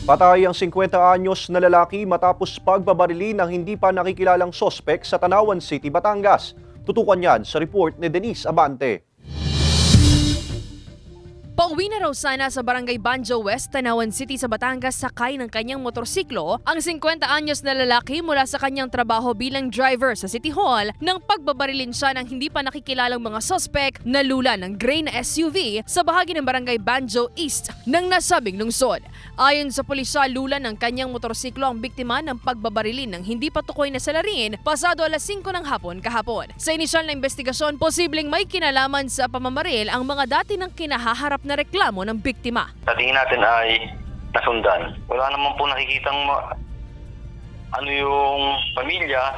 Patay ang 50 anyos na lalaki matapos pagbabarili ng hindi pa nakikilalang sospek sa Tanawan City, Batangas. Tutukan yan sa report ni Denise Abante. Pauwi na raw sana sa Barangay Banjo West, Tanawan City sa Batangas sakay ng kanyang motorsiklo ang 50 anyos na lalaki mula sa kanyang trabaho bilang driver sa City Hall nang pagbabarilin siya ng hindi pa nakikilalang mga suspect na lula ng gray na SUV sa bahagi ng Barangay Banjo East ng nasabing lungsod. Ayon sa pulisya, lula ng kanyang motorsiklo ang biktima ng pagbabarilin ng hindi patukoy na salarin pasado alas 5 ng hapon kahapon. Sa inisyal na investigasyon, posibleng may kinalaman sa pamamaril ang mga dati ng kinahaharap na reklamo ng biktima. Sa tingin natin ay nasundan. Wala naman po nakikitang yung pamilya.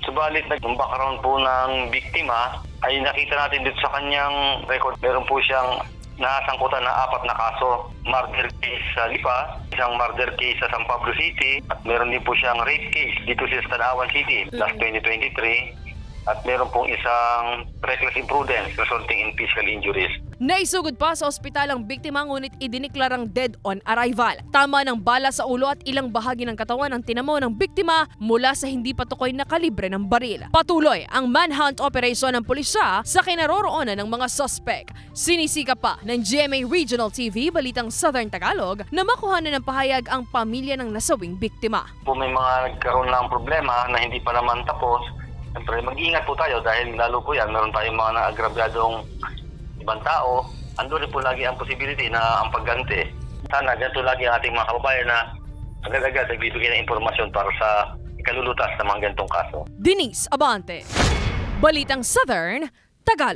Subalit yung background po ng biktima ay nakita natin dito sa kanyang record. Meron po siyang nasangkutan na 4 na kaso. Murder case sa Lipa, isang murder case sa San Pablo City, at meron din po siyang rape case dito sa Tanawan City last 2023. At meron pong isang reckless imprudence resulting in physical injuries. Naisugod pa sa ospital ang biktima ngunit idiniklarang dead on arrival. Tama ng bala sa ulo at ilang bahagi ng katawan ang tinamo ng biktima mula sa hindi patukoy na kalibre ng baril. Patuloy ang manhunt operation ng pulisya sa kinaroroonan ng mga suspect. Sinisika pa ng GMA Regional TV Balitang Southern Tagalog na makuhanan ng pahayag ang pamilya ng nasawing biktima. Kung may mga nagkaroon ng problema na hindi pa naman tapos, siyempre mag-iingat po tayo dahil lalo po yan, meron tayong mga naagrabyadong ibang tao, ando rin po lagi ang possibility na ang pagganti. Sana ganito lagi ang ating mga kababayan na agad-agad nagbibigay ng impormasyon para sa ikalulutas ng mga ganitong kaso. Denise Abante, Balitang Southern Tagalog.